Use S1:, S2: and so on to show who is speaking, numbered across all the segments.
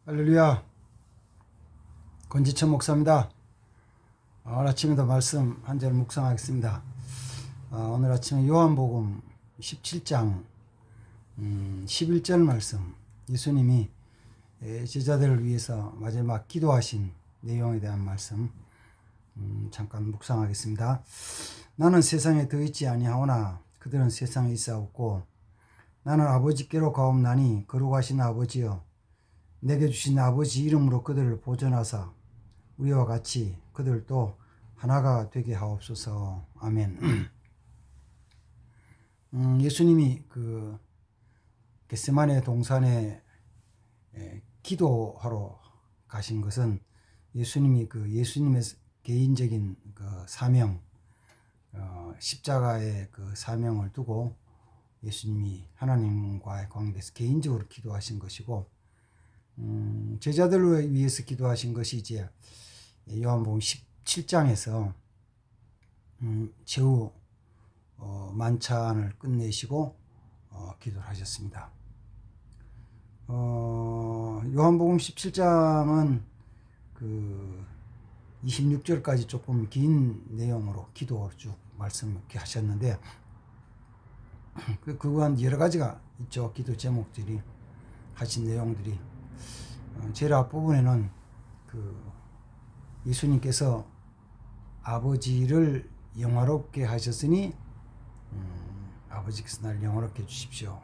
S1: 할렐루야. 권지천 목사입니다. 오늘 아침에도 말씀 한 절 묵상하겠습니다. 오늘 아침에 요한복음 17장 11절 말씀, 예수님이 제자들을 위해서 마지막 기도하신 내용에 대한 말씀 잠깐 묵상하겠습니다. 나는 세상에 더 있지 아니하오나 그들은 세상에 있사옵고 나는 아버지께로 가옵나니 거룩하신 아버지여 내게 주신 아버지 이름으로 그들을 보존하사 우리와 같이 그들도 하나가 되게 하옵소서. 아멘. 예수님이 그 겟세마네 동산에 기도하러 가신 것은 예수님이 예수님의 개인적인 그 사명, 십자가의 그 사명을 두고 예수님이 하나님과의 관계에서 개인적으로 기도하신 것이고, 제자들을 위해서 기도하신 것이 이제 요한복음 17장에서 제후 만찬을 끝내시고 기도를 하셨습니다. 요한복음 17장은 그 26절까지 조금 긴 내용으로 기도를 쭉 말씀을 하셨는데, 그간 여러 가지가 있죠. 기도 제목들이, 하신 내용들이. 제일 앞부분에는 예수님께서 아버지를 영화롭게 하셨으니 아버지께서 나를 영화롭게 해주십시오.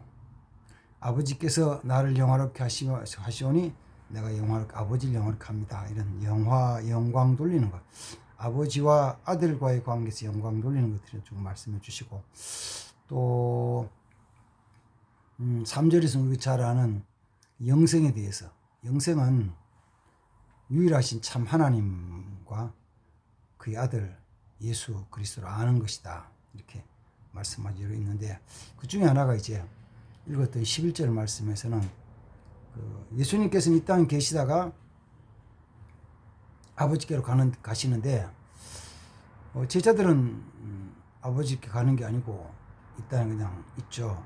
S1: 아버지께서 나를 영화롭게 하시오니 내가 아버지를 영화롭게 합니다. 이런 영광 돌리는 것, 아버지와 아들과의 관계에서 영광 돌리는 것들을 좀 말씀해 주시고, 또 3절에서 우리가 잘 아는 영생에 대해서, 영생은 유일하신 참 하나님과 그의 아들 예수 그리스도를 아는 것이다, 이렇게 말씀하고 있는데, 그 중에 하나가 이제 읽었던 11절 말씀에서는 예수님께서는 이 땅에 계시다가 아버지께로 가시는데, 제자들은 아버지께 가는 게 아니고 이 땅에 그냥 있죠.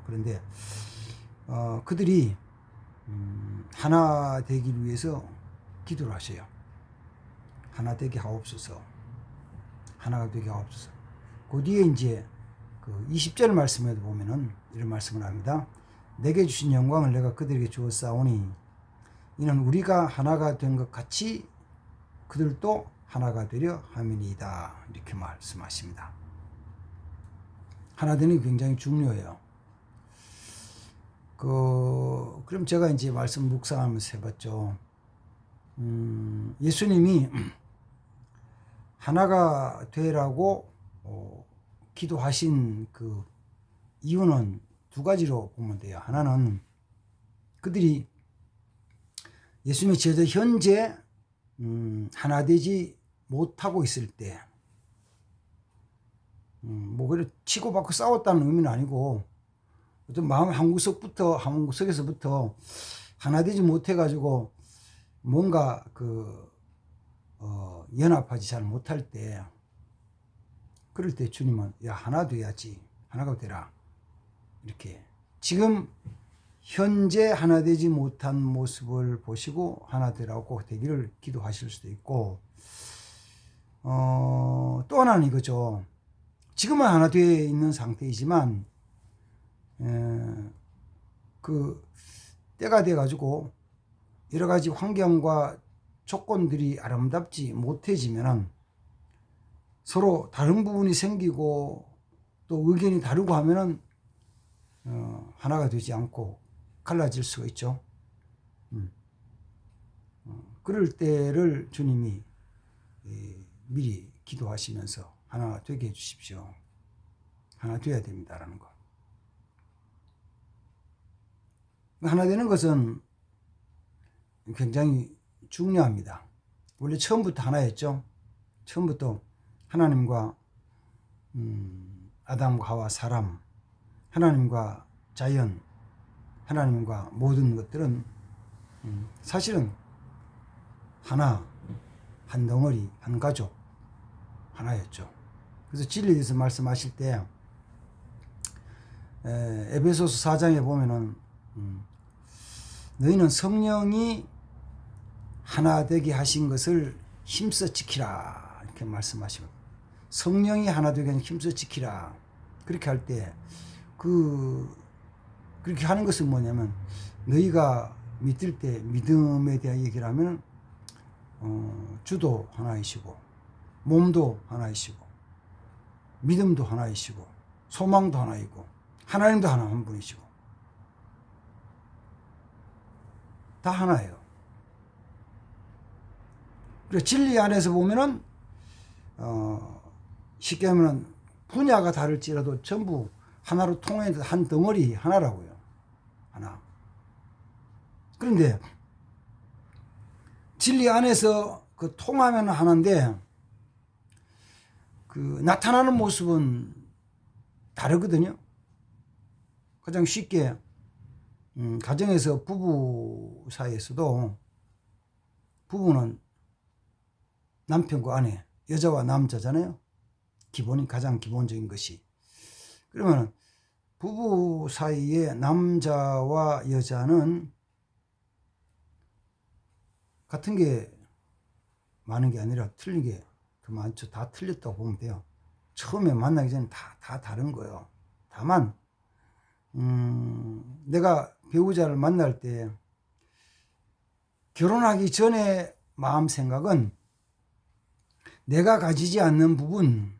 S1: 그런데 그들이 하나 되기 위해서 기도를 하셔요. 하나 되게 하옵소서. 하나가 되게 하옵소서. 그 뒤에 이제 20절 말씀에도 보면은 이런 말씀을 합니다. 내게 주신 영광을 내가 그들에게 주었사오니 이는 우리가 하나가 된 것 같이 그들도 하나가 되려 함이니이다, 이렇게 말씀하십니다. 하나 되는 게 굉장히 중요해요. 그럼 제가 이제 말씀 묵상하면서 해봤죠. 예수님이 하나가 되라고 기도하신 그 이유는 두 가지로 보면 돼요. 하나는 그들이 예수님의 제자 현재 하나 되지 못하고 있을 때, 그래 치고받고 싸웠다는 의미는 아니고, 어떤 마음 한구석에서부터 하나 되지 못해가지고 뭔가 연합하지 잘 못할 때, 그럴 때 주님은 야, 하나 돼야지, 하나가 되라, 이렇게 지금 현재 하나 되지 못한 모습을 보시고 하나 되기를 기도하실 수도 있고, 또 하나는 이거죠. 지금은 하나 되어 있는 상태이지만 때가 돼 가지고 여러 가지 환경과 조건들이 아름답지 못해지면은 서로 다른 부분이 생기고 또 의견이 다르고 하면은 하나가 되지 않고 갈라질 수가 있죠. 그럴 때를 주님이 미리 기도하시면서 하나 되게 해주십시오. 하나 되어야 됩니다라는 거. 하나 되는 것은 굉장히 중요합니다. 원래 처음부터 하나였죠. 처음부터 하나님과 아담과 하와 사람, 하나님과 자연, 하나님과 모든 것들은 사실은 하나, 한 덩어리, 한 가족, 하나였죠. 그래서 진리에 대해서 말씀하실 때 에베소서 4장에 보면은 너희는 성령이 하나 되게 하신 것을 힘써 지키라 이렇게 말씀하시고, 성령이 하나 되게 힘써 지키라. 그렇게 할 때 그렇게 하는 것은 뭐냐면, 너희가 믿을 때 믿음에 대한 얘기를 하면 주도 하나이시고 몸도 하나이시고 믿음도 하나이시고 소망도 하나이고 하나님도 하나 한 분이시고 다 하나예요. 그래서 진리 안에서 보면은 쉽게 하면은 분야가 다를지라도 전부 하나로 통해서 한 덩어리 하나라고요. 하나. 그런데 진리 안에서 그 통하면 하나인데 그 나타나는 모습은 다르거든요. 가장 쉽게 가정에서 부부 사이에서도 부부는 남편과 아내, 여자와 남자잖아요. 가장 기본적인 것이. 그러면 부부 사이에 남자와 여자는 같은 게 많은 게 아니라 틀린 게 더 많죠. 다 틀렸다고 보면 돼요. 처음에 만나기 전에 다 다른 거예요. 다만 내가 배우자를 만날 때 결혼하기 전에 마음 생각은 내가 가지지 않는 부분,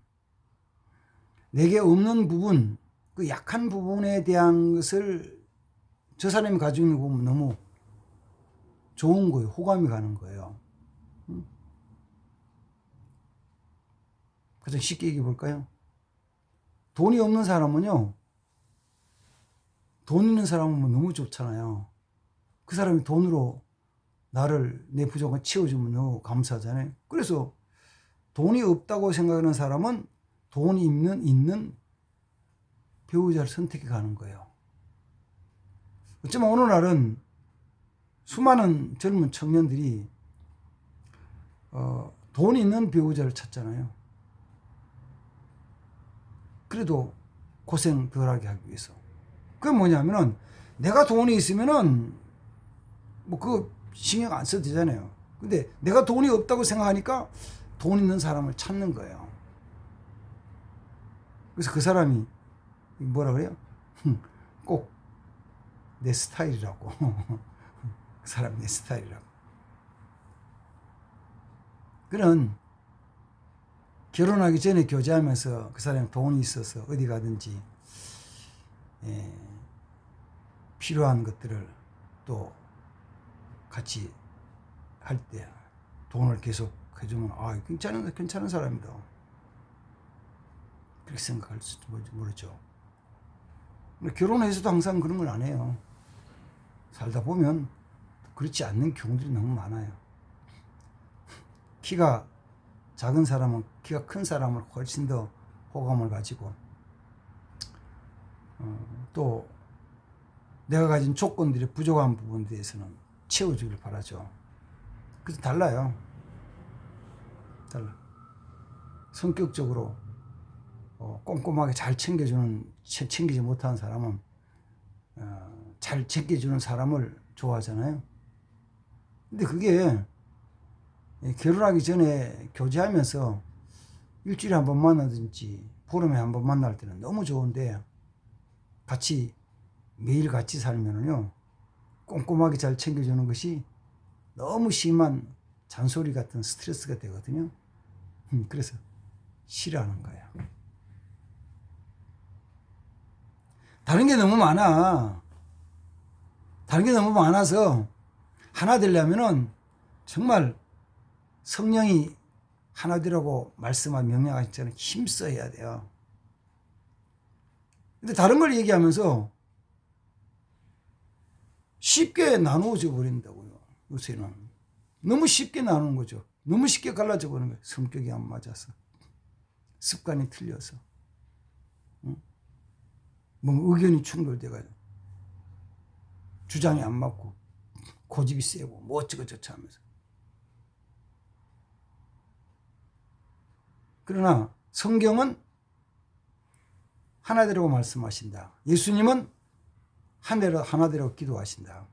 S1: 내게 없는 부분, 그 약한 부분에 대한 것을 저 사람이 가지고 있는 거 보면 너무 좋은 거예요. 호감이 가는 거예요. 가장 쉽게 얘기해 볼까요? 돈이 없는 사람은요, 돈 있는 사람은 너무 좋잖아요. 그 사람이 돈으로 내 부족을 채워주면 너무 감사하잖아요. 그래서 돈이 없다고 생각하는 사람은 돈이 있는 배우자를 선택해 가는 거예요. 어쩌면 오늘날은 수많은 젊은 청년들이 돈 있는 배우자를 찾잖아요. 그래도 고생 덜하게 하기 위해서. 그게 뭐냐면은 내가 돈이 있으면은 뭐 그거 신경 안 써도 되잖아요. 근데 내가 돈이 없다고 생각하니까 돈 있는 사람을 찾는 거예요. 그래서 그 사람이 뭐라 그래요? 꼭 내 스타일이라고. 그 사람 내 스타일이라고. 그런 결혼하기 전에 교제하면서 그 사람이 돈이 있어서 어디 가든지 필요한 것들을 또 같이 할 때 돈을 계속 해주면 괜찮은 사람이다. 그렇게 생각할지 모르죠. 결혼해서도 항상 그런 걸 안 해요. 살다 보면 그렇지 않는 경우들이 너무 많아요. 키가 작은 사람은 키가 큰 사람을 훨씬 더 호감을 가지고 또 내가 가진 조건들이 부족한 부분에 대해서는 채워주길 바라죠. 그래서 달라요. 달라. 성격적으로 꼼꼼하게 잘 챙기지 못하는 사람은 잘 챙겨주는 사람을 좋아하잖아요. 근데 그게 결혼하기 전에 교제하면서 일주일에 한 번 만나든지 보름에 한 번 만날 때는 너무 좋은데 매일 같이 살면은요, 꼼꼼하게 잘 챙겨주는 것이 너무 심한 잔소리 같은 스트레스가 되거든요. 그래서 싫어하는 거예요. 다른 게 너무 많아. 다른 게 너무 많아서 하나 되려면은 정말 성령이 하나 되라고 말씀한 명령하셨잖아요. 힘써야 돼요. 근데 다른 걸 얘기하면서 쉽게 나누어져 버린다고요. 요새는 너무 쉽게 나누는 거죠. 너무 쉽게 갈라져 버리는 거예요. 성격이 안 맞아서, 습관이 틀려서, 뭐 의견이 충돌돼가지고 주장이 안 맞고 고집이 세고 뭐 어쩌고저쩌고 하면서. 그러나 성경은 하나되라고 말씀하신다. 예수님은 하나되라고 기도하신다.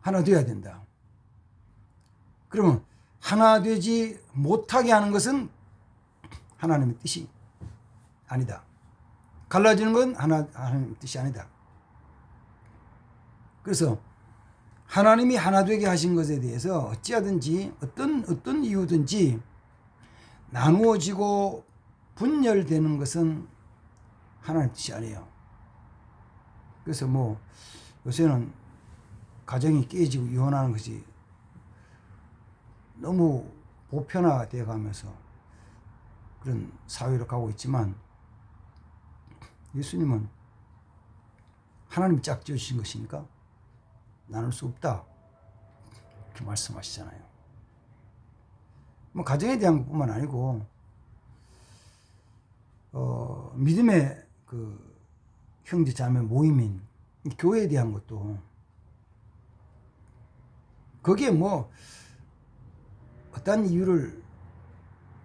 S1: 하나 되어야 된다. 그러면 하나 되지 못하게 하는 것은 하나님의 뜻이 아니다. 갈라지는 건 하나님의 뜻이 아니다. 그래서 하나님이 하나 되게 하신 것에 대해서 어찌하든지 어떤 이유든지 나누어지고 분열되는 것은 하나님의 뜻이 아니에요. 그래서 뭐 요새는 가정이 깨지고 이혼하는 것이 너무 보편화되어 가면서 그런 사회로 가고 있지만, 예수님은 하나님이 짝지으신 것이니까 나눌 수 없다, 이렇게 말씀하시잖아요. 뭐 가정에 대한 것뿐만 아니고 믿음의 그 형제 자매 모임인 교회에 대한 것도, 거기에 뭐 어떤 이유를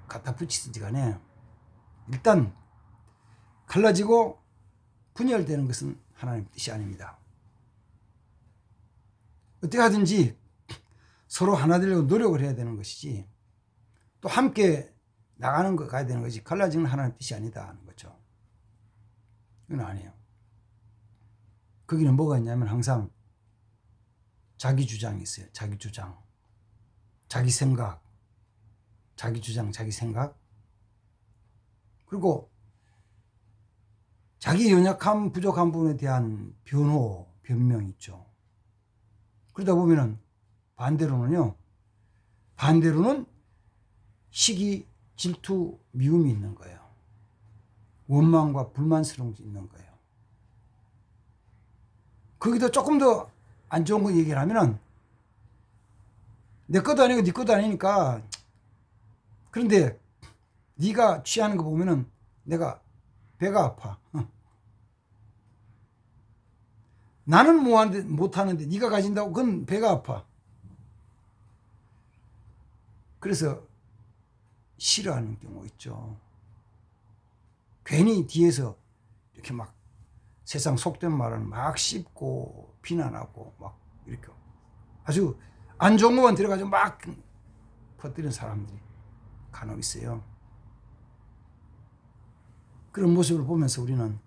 S1: 갖다 붙이든지 간에 일단 갈라지고 분열되는 것은 하나님의 뜻이 아닙니다. 어떻게 하든지 서로 하나 되려고 노력을 해야 되는 것이지, 또 함께 나가는 거 가야 되는 것이, 갈라지는 하나님의 뜻이 아니다 하는 거죠. 이건 아니에요. 거기는 뭐가 있냐면 항상 자기 주장이 있어요. 자기 주장, 자기 생각, 자기 주장, 자기 생각, 그리고 자기 연약함, 부족한 부분에 대한 변호, 변명이 있죠. 그러다 보면은 반대로는 시기, 질투, 미움이 있는 거예요. 원망과 불만스러움이 있는 거예요. 거기도 조금 더 안 좋은 거 얘기를 하면은, 내 것도 아니고 네 것도 아니니까, 그런데 네가 취하는 거 보면은 내가 배가 아파. 나는 못하는데 네가 가진다고 그건 배가 아파. 그래서 싫어하는 경우 있죠. 괜히 뒤에서 이렇게 막 세상 속된 말을 막 씹고 비난하고 막 이렇게 아주 안 좋은 것만 들어가지고 막 퍼뜨리는 사람들이 간혹 있어요. 그런 모습을 보면서 우리는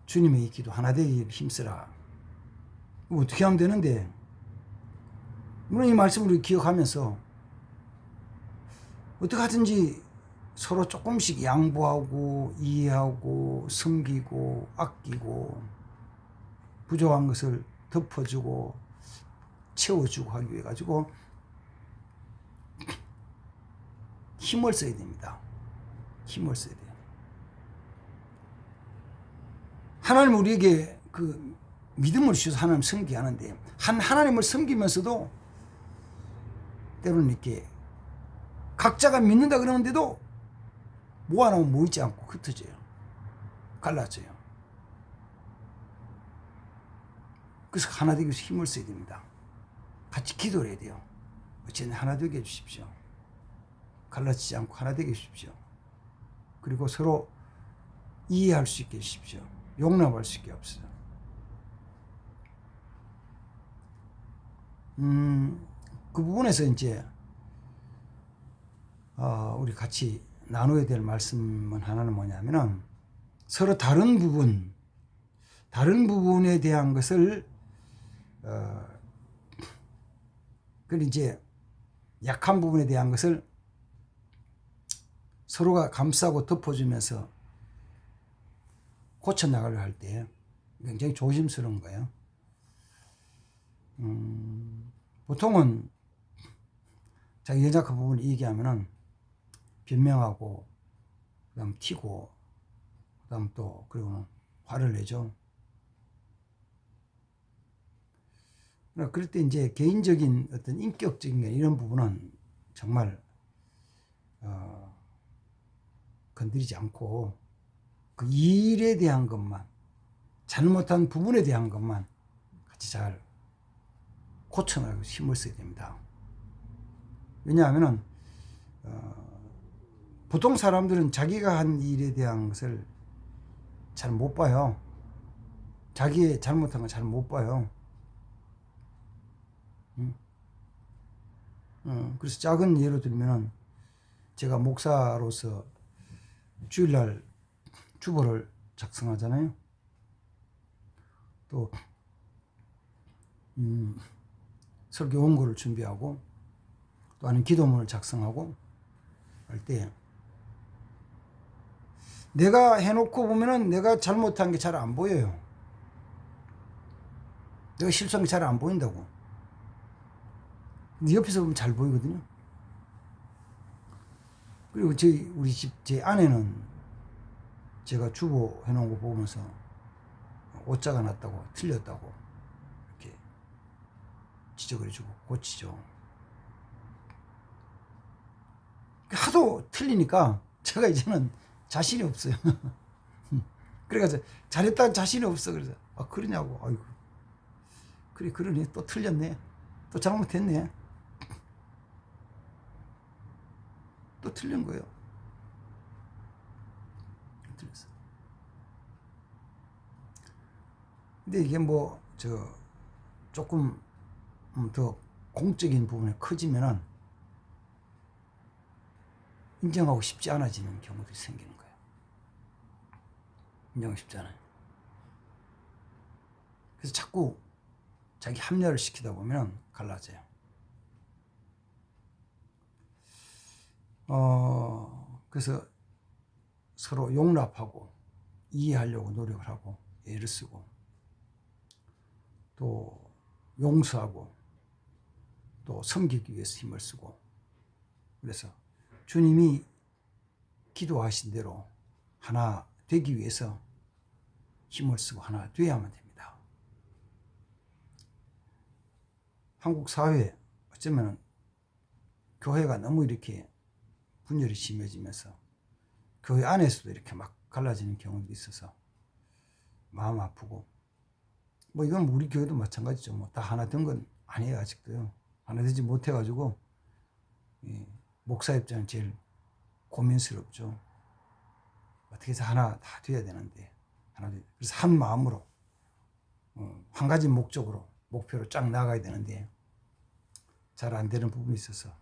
S1: 주님의 이 기도 하나 되기를 힘쓰라. 어떻게 하면 되는데, 물론 이 말씀을 우리 기억하면서 어떻게 하든지 서로 조금씩 양보하고 이해하고 섬기고 아끼고 부족한 것을 덮어주고 채워주고 하기 위해 가지고 힘을 써야 됩니다. 힘을 써야 돼요. 하나님 우리에게 그 믿음을 주셔서 하나님 섬기게 하는데, 하나님을 섬기면서도 때로는 이렇게 각자가 믿는다 그러는데도 모아놓으면 모이지 않고 흩어져요. 갈라져요. 그래서 하나 되기 위해서 힘을 써야 됩니다. 같이 기도를 해야 돼요. 어쨌든 하나 되게 해주십시오. 갈라지지 않고 하나 되게 해주십시오. 그리고 서로 이해할 수 있게 해주십시오. 용납할 수 있게 없어요. 그 부분에서 이제 우리 같이 나눠야 될 말씀은 하나는 뭐냐면은, 서로 다른 부분에 대한 것을 그 이제 약한 부분에 대한 것을 서로가 감싸고 덮어주면서 고쳐나가려 할 때 굉장히 조심스러운 거예요. 보통은 자기 연약한 부분을 얘기하면은 변명하고, 그 다음 튀고, 그 다음 또, 그리고는 화를 내죠. 그럴 때 이제 개인적인 어떤 인격적인 이런 부분은 정말, 건드리지 않고, 그 일에 대한 것만, 잘못한 부분에 대한 것만 같이 잘 고쳐나가고 힘을 써야 됩니다. 왜냐하면은, 보통 사람들은 자기가 한 일에 대한 것을 잘 못 봐요. 자기의 잘못한 걸 잘 못 봐요. 그래서 작은 예로 들면은 제가 목사로서 주일날 주보를 작성하잖아요. 또 설교 원고를 준비하고 또 아니면 기도문을 작성하고 할 때 내가 해놓고 보면은 내가 잘못한 게 잘 안 보여요. 내가 실수한 게 잘 안 보인다고. 근데 옆에서 보면 잘 보이거든요. 그리고 우리 집 제 아내는 제가 주보 해놓은 거 보면서 오자가 났다고 틀렸다고 이렇게 지적을 해주고 고치죠. 하도 틀리니까 제가 이제는 자신이 없어요. 그래가지고 잘했다는 자신이 없어. 그래서 그러냐고. 아이고 그래 그러니 또 틀렸네. 또 잘못했네. 또 틀린 거예요. 틀렸어. 근데 이게 조금 더 공적인 부분에 커지면은 인정하고 싶지 않아지는 경우들이 생기는 거예요. 인정하고 싶지 않아요. 그래서 자꾸 자기 합리화를 시키다 보면 갈라져요. 그래서 서로 용납하고 이해하려고 노력을 하고 애를 쓰고 또 용서하고 또 섬기기 위해서 힘을 쓰고 그래서 주님이 기도하신 대로 하나 되기 위해서 힘을 쓰고 하나 되어야만 됩니다. 한국 사회 어쩌면 교회가 너무 이렇게 분열이 심해지면서 교회 안에서도 이렇게 막 갈라지는 경우도 있어서 마음 아프고 이건 우리 교회도 마찬가지죠. 다 하나 된 건 아니에요. 아직도요. 하나 되지 못해가지고 목사 입장은 제일 고민스럽죠. 어떻게 해서 하나 다 돼야 되는데 그래서 한 마음으로 한 가지 목표로 쫙 나가야 되는데 잘 안 되는 부분이 있어서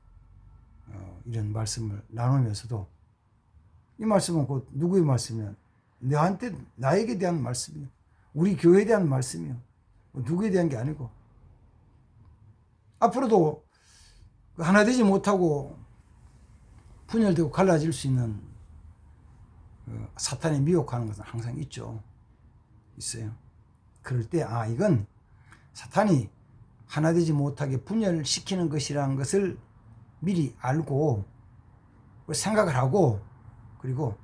S1: 이런 말씀을 나누면서도 이 말씀은 곧 누구의 말씀이면 나에게 대한 말씀이요. 우리 교회에 대한 말씀이요. 누구에 대한 게 아니고 앞으로도 하나 되지 못하고 분열되고 갈라질 수 있는 사탄이 미혹하는 것은 항상 있어요. 그럴 때 이건 사탄이 하나 되지 못하게 분열시키는 것이라는 것을 미리 알고 생각을 하고 그리고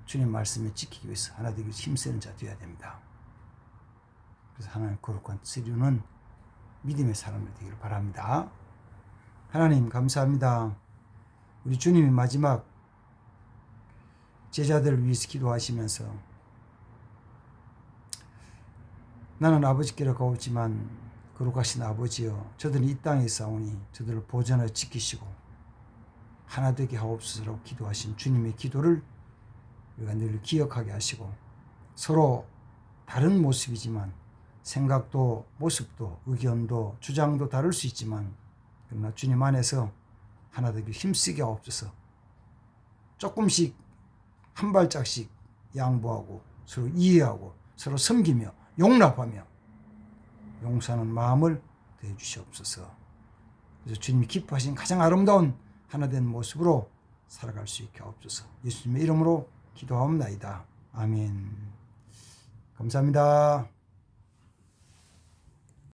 S1: 주님 말씀을 지키기 위해서 하나 되기 위해서 힘쓰는 자 되어야 됩니다. 그래서 하나님 거룩한 쓰리는 믿음의 사람들 되기를 바랍니다. 하나님 감사합니다. 우리 주님이 마지막 제자들을 위해서 기도하시면서 나는 아버지께로 가오지만 거룩하신 아버지여 저들은 이 땅에 있사오니 저들을 보존하여 지키시고 하나 되게 하옵소서라고 기도하신 주님의 기도를 우리가 늘 기억하게 하시고 서로 다른 모습이지만 생각도 모습도 의견도 주장도 다를 수 있지만 그러나 주님 안에서 하나 되기 힘쓰게 하옵소서. 조금씩 한 발짝씩 양보하고 서로 이해하고 서로 섬기며 용납하며 용서하는 마음을 더해 주시옵소서. 그래서 주님이 기뻐하신 가장 아름다운 하나된 모습으로 살아갈 수 있게 하옵소서. 예수님의 이름으로 기도하옵나이다. 아멘. 감사합니다.